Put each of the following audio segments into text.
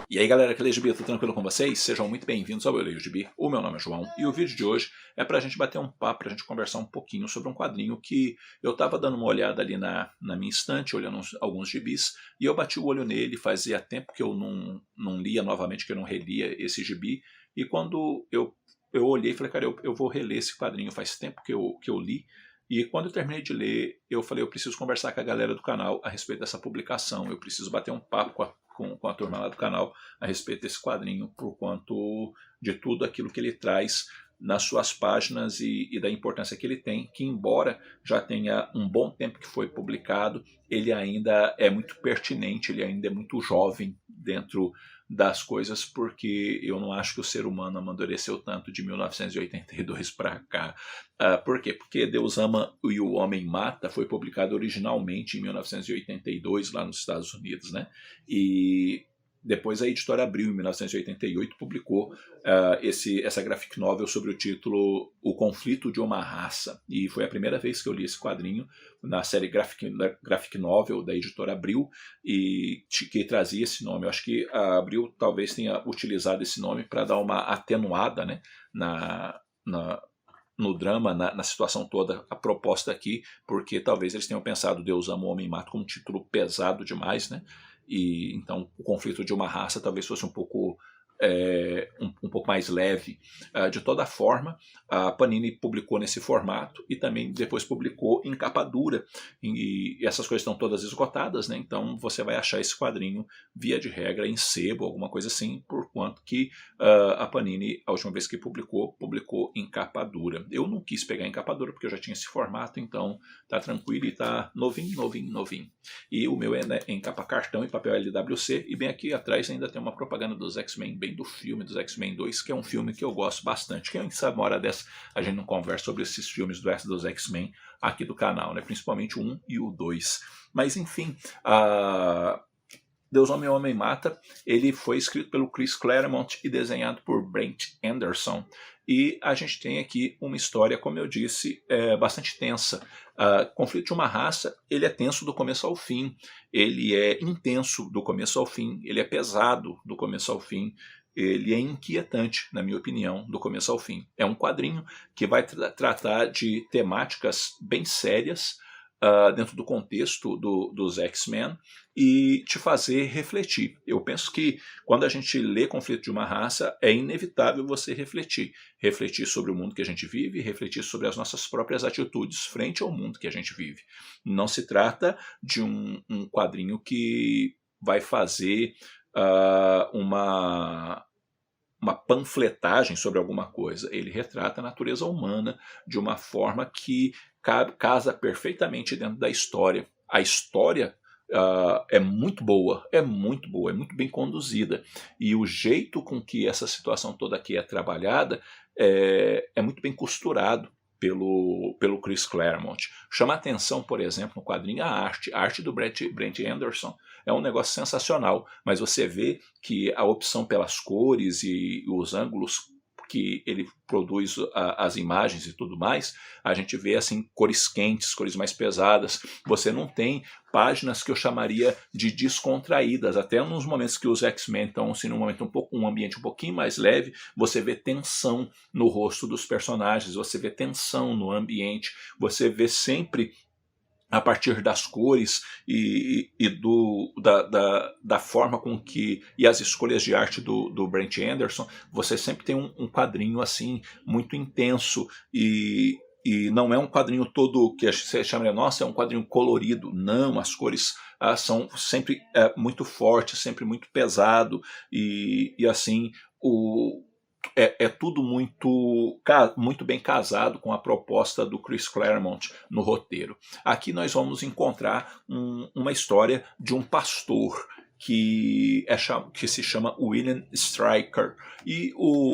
E aí galera, que lê Gibi, tudo tranquilo com vocês? Sejam muito bem-vindos ao Eu Leio Gibi. O meu nome é João e o vídeo de hoje é pra gente bater um papo, pra gente conversar um pouquinho sobre um quadrinho que eu tava dando uma olhada ali na minha estante, olhando alguns gibis, e eu bati o olho nele, fazia tempo que eu não lia novamente, que eu não relia esse gibi, e quando eu olhei e falei, cara, eu vou reler esse quadrinho, faz tempo que eu li, e quando eu terminei de ler, eu falei, eu preciso conversar com a galera do canal a respeito dessa publicação, eu preciso bater um papo com a turma lá do canal a respeito desse quadrinho, por quanto de tudo aquilo que ele traz nas suas páginas e da importância que ele tem, que embora já tenha um bom tempo que foi publicado, ele ainda é muito pertinente, ele ainda é muito jovem dentro das coisas, porque eu não acho que o ser humano amadureceu tanto de 1982 para cá. Por quê? Porque Deus Ama e o Homem Mata foi publicado originalmente em 1982 lá nos Estados Unidos, né? E depois a editora Abril, em 1988, publicou essa graphic novel sobre o título O Conflito de uma Raça. E foi a primeira vez que eu li esse quadrinho na série graphic novel da editora Abril, e que trazia esse nome. Eu acho que a Abril talvez tenha utilizado esse nome para dar uma atenuada, né, no drama, na situação toda, a proposta aqui, porque talvez eles tenham pensado Deus Ama o Homem Mata como um título pesado demais, né? E então o conflito de uma raça talvez fosse um pouco um pouco mais leve. De toda forma, a Panini publicou nesse formato e também depois publicou em capa dura, e essas coisas estão todas esgotadas, né? Então você vai achar esse quadrinho via de regra em sebo, alguma coisa assim, por quanto que a Panini, a última vez que publicou em capa dura. Eu não quis pegar em capa dura porque eu já tinha esse formato, então tá tranquilo e tá novinho, novinho, novinho. E o meu é, né, em capa cartão e papel LWC, e bem aqui atrás ainda tem uma propaganda dos X-Men, bem do filme dos X-Men 2, que é um filme que eu gosto bastante. Quem sabe uma hora dessa a gente não conversa sobre esses filmes dos X-Men aqui do canal, né? Principalmente o 1 e o 2. Mas enfim, Deus Ama o Homem Mata, ele foi escrito pelo Chris Claremont e desenhado por Brent Anderson. E a gente tem aqui uma história, como eu disse, bastante tensa. Conflito de uma Raça, ele é tenso do começo ao fim, ele é intenso do começo ao fim, ele é pesado do começo ao fim, ele é inquietante, na minha opinião, do começo ao fim. É um quadrinho que vai tratar de temáticas bem sérias, dentro do contexto dos X-Men, e te fazer refletir. Eu penso que quando a gente lê Conflito de uma Raça, é inevitável você refletir. Refletir sobre o mundo que a gente vive, refletir sobre as nossas próprias atitudes frente ao mundo que a gente vive. Não se trata de um quadrinho que vai fazer uma panfletagem sobre alguma coisa. Ele retrata a natureza humana de uma forma que casa perfeitamente dentro da história. A história é muito boa, é muito boa, é muito bem conduzida. E o jeito com que essa situação toda aqui é trabalhada é muito bem costurado pelo Chris Claremont. Chama atenção, por exemplo, no quadrinho, a arte do Brent Anderson é um negócio sensacional, mas você vê que a opção pelas cores e os ângulos que ele produz as imagens e tudo mais, a gente vê assim cores quentes, cores mais pesadas. Você não tem páginas que eu chamaria de descontraídas. Até nos momentos que os X-Men estão assim, um ambiente um pouquinho mais leve, você vê tensão no rosto dos personagens, você vê tensão no ambiente, você vê sempre a partir das cores e da forma com que, e as escolhas de arte do Brent Anderson, você sempre tem um quadrinho assim muito intenso, e não é um quadrinho todo que você chama, nossa, é um quadrinho colorido. Não, as cores são sempre muito fortes, sempre muito pesado, e assim é tudo muito bem casado com a proposta do Chris Claremont no roteiro. Aqui nós vamos encontrar uma história de um pastor que se chama William Stryker. E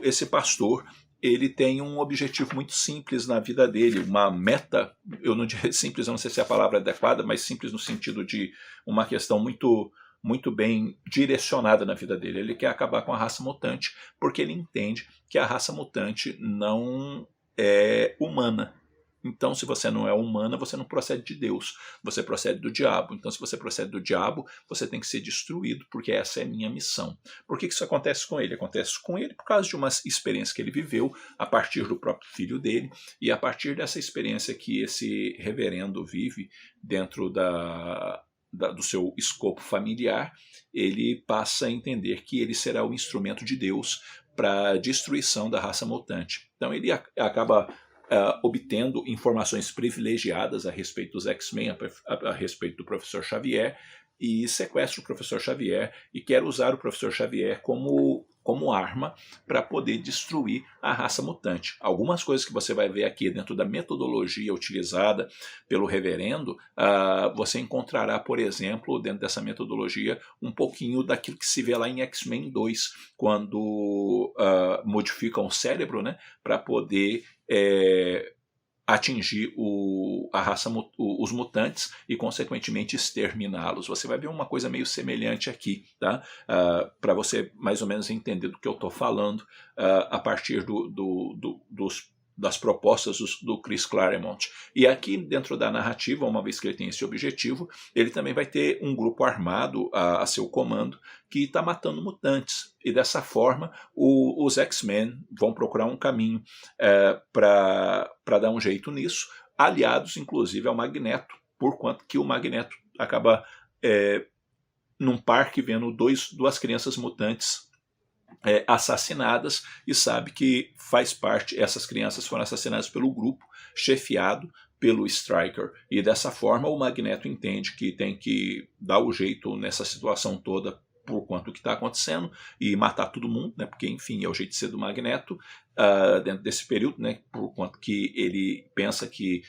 esse pastor, ele tem um objetivo muito simples na vida dele, uma meta, eu não diria simples, eu não sei se é a palavra adequada, mas simples no sentido de uma questão muito bem direcionada na vida dele. Ele quer acabar com a raça mutante, porque ele entende que a raça mutante não é humana. Então, se você não é humana, você não procede de Deus, você procede do diabo. Então, se você procede do diabo, você tem que ser destruído, porque essa é a minha missão. Por que isso acontece com ele? Acontece com ele por causa de uma experiência que ele viveu a partir do próprio filho dele, e a partir dessa experiência que esse reverendo vive dentro do seu escopo familiar, ele passa a entender que ele será o instrumento de Deus para a destruição da raça mutante. Então ele acaba obtendo informações privilegiadas a respeito dos X-Men, a respeito do professor Xavier, e sequestra o professor Xavier e quer usar o professor Xavier como arma para poder destruir a raça mutante. Algumas coisas que você vai ver aqui dentro da metodologia utilizada pelo reverendo, você encontrará, por exemplo, dentro dessa metodologia, um pouquinho daquilo que se vê lá em X-Men 2, quando modificam o cérebro, né, para poder atingir a raça, os mutantes e, consequentemente, exterminá-los. Você vai ver uma coisa meio semelhante aqui, tá? Para você mais ou menos entender do que eu estou falando a partir das propostas do Chris Claremont. E aqui, dentro da narrativa, uma vez que ele tem esse objetivo, ele também vai ter um grupo armado a seu comando que está matando mutantes. E dessa forma, os X-Men vão procurar um caminho para dar um jeito nisso, aliados, inclusive, ao Magneto, por quanto que o Magneto acaba num parque vendo duas crianças mutantes assassinadas, e sabe que faz parte, essas crianças foram assassinadas pelo grupo chefiado pelo Stryker, e dessa forma o Magneto entende que tem que dar o jeito nessa situação toda por quanto que está acontecendo e matar todo mundo, né, porque enfim é o jeito de ser do Magneto dentro desse período, né, por quanto que ele pensa que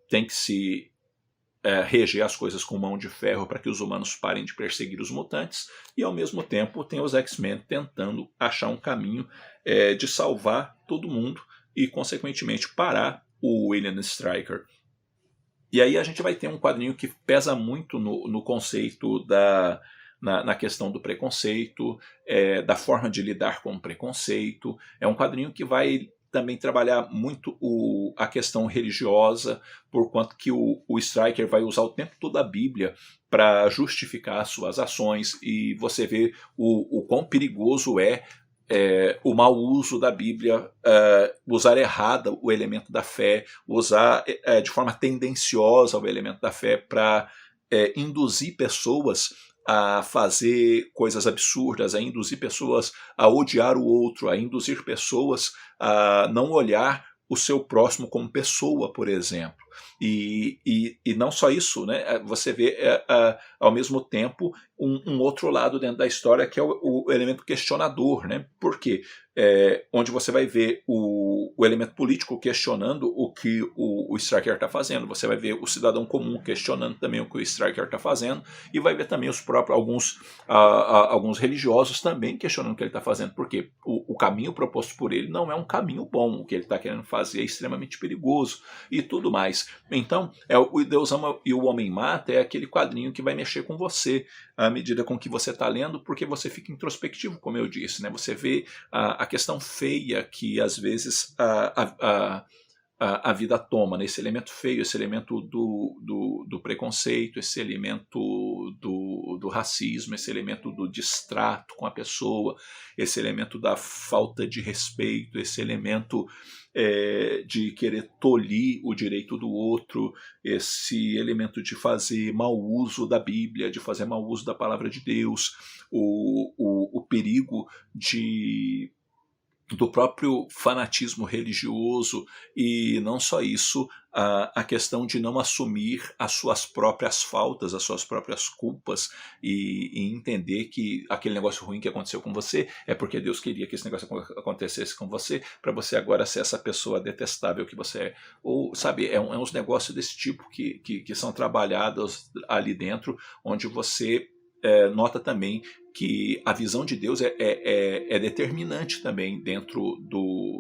tem que se reger as coisas com mão de ferro para que os humanos parem de perseguir os mutantes, e ao mesmo tempo tem os X-Men tentando achar um caminho de salvar todo mundo e, consequentemente, parar o William Stryker. E aí a gente vai ter um quadrinho que pesa muito no conceito na questão do preconceito, da forma de lidar com o preconceito. É um quadrinho que vai também trabalhar muito a questão religiosa, por quanto que o Stryker vai usar o tempo todo a Bíblia para justificar suas ações, e você vê o quão perigoso o mau uso da Bíblia, usar errada o elemento da fé, usar de forma tendenciosa o elemento da fé para induzir pessoas a fazer coisas absurdas, a induzir pessoas a odiar o outro, a induzir pessoas a não olhar o seu próximo como pessoa, por exemplo. E não só isso, né? Você vê ao mesmo tempo um outro lado dentro da história, que é o elemento questionador, né? Por quê? Onde você vai ver o elemento político questionando o que o Stryker está fazendo, você vai ver o cidadão comum questionando também o que o Stryker está fazendo, e vai ver também os próprios alguns religiosos também questionando o que ele está fazendo, porque o caminho proposto por ele não é um caminho bom, o que ele está querendo fazer é extremamente perigoso e tudo mais. Então, o Deus Ama e o Homem Mata é aquele quadrinho que vai mexer com você à medida com que você está lendo, porque você fica introspectivo, como eu disse, né? Você vê a questão feia que às vezes a vida toma, né? Esse elemento feio, esse elemento do preconceito, esse elemento do racismo, esse elemento do distrato com a pessoa, esse elemento da falta de respeito, esse elemento de querer tolir o direito do outro, esse elemento de fazer mau uso da Bíblia, de fazer mau uso da palavra de Deus, o perigo do próprio fanatismo religioso, e não só isso, a questão de não assumir as suas próprias faltas, as suas próprias culpas, e entender que aquele negócio ruim que aconteceu com você é porque Deus queria que esse negócio acontecesse com você, para você agora ser essa pessoa detestável que você é. Ou, sabe, uns negócios desse tipo que são trabalhados ali dentro, onde você nota também que a visão de Deus é determinante também dentro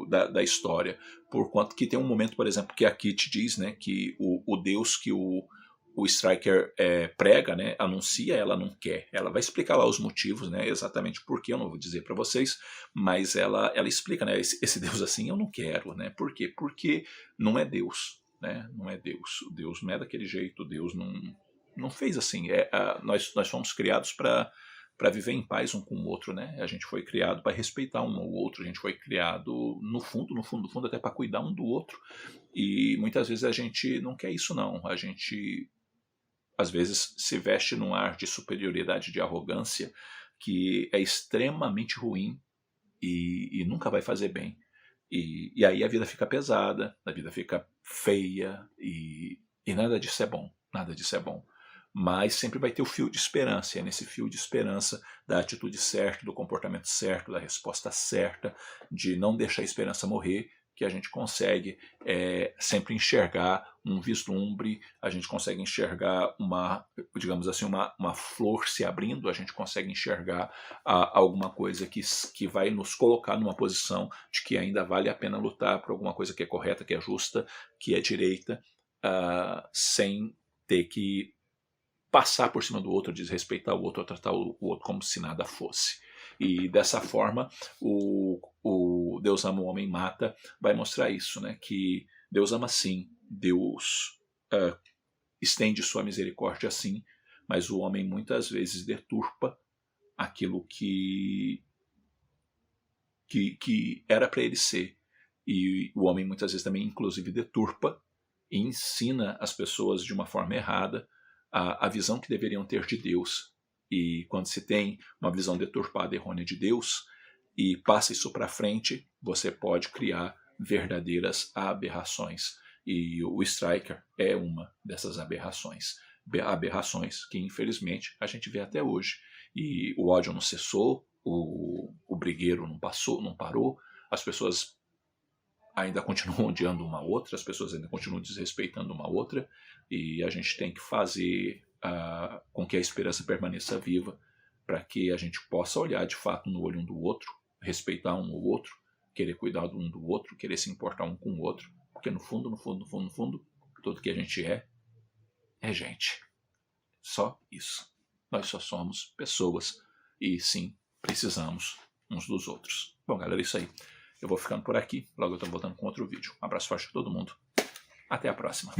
da história, por quanto que tem um momento, por exemplo, que a Kitty diz, né, que o Deus que o o Stryker prega, né, anuncia, ela não quer. Ela vai explicar lá os motivos, né, exatamente por que, eu não vou dizer para vocês, mas ela explica, né, esse Deus assim eu não quero. Né, por quê? Porque não é Deus. Né, não é Deus. Deus não é daquele jeito, Deus não fez assim. Nós fomos criados para viver em paz um com o outro, né? A gente foi criado para respeitar um ao outro, a gente foi criado no fundo, até para cuidar um do outro. E muitas vezes a gente não quer isso não. A gente às vezes se veste num ar de superioridade, de arrogância, que é extremamente ruim e nunca vai fazer bem. E aí a vida fica pesada, a vida fica feia e nada disso é bom. Nada disso é bom. Mas sempre vai ter o fio de esperança. E é nesse fio de esperança da atitude certa, do comportamento certo, da resposta certa, de não deixar a esperança morrer, que a gente consegue sempre enxergar um vislumbre, a gente consegue enxergar digamos assim, uma flor se abrindo, a gente consegue enxergar alguma coisa que vai nos colocar numa posição de que ainda vale a pena lutar por alguma coisa que é correta, que é justa, que é direita, sem ter que passar por cima do outro, desrespeitar o outro, ou tratar o outro como se nada fosse. E dessa forma, o Deus ama, o homem mata, vai mostrar isso, né? Que Deus ama sim, Deus estende sua misericórdia sim, mas o homem muitas vezes deturpa aquilo que era para ele ser. E o homem muitas vezes também, inclusive, deturpa e ensina as pessoas de uma forma errada a visão que deveriam ter de Deus. E quando se tem uma visão deturpada, errônea de Deus, e passa isso para frente, você pode criar verdadeiras aberrações. E o Stryker é uma dessas aberrações. Aberrações que, infelizmente, a gente vê até hoje. E o ódio não cessou, o brigueiro não parou, as pessoas ainda continuam odiando uma outra, as pessoas ainda continuam desrespeitando uma outra, e a gente tem que fazer com que a esperança permaneça viva, para que a gente possa olhar de fato no olho um do outro, respeitar um ao outro, querer cuidar um do outro, querer se importar um com o outro, porque no fundo, tudo que a gente é gente. Só isso. Nós só somos pessoas e sim, precisamos uns dos outros. Bom, galera, é isso aí. Eu vou ficando por aqui. Logo eu estou voltando com outro vídeo. Um abraço forte a todo mundo. Até a próxima.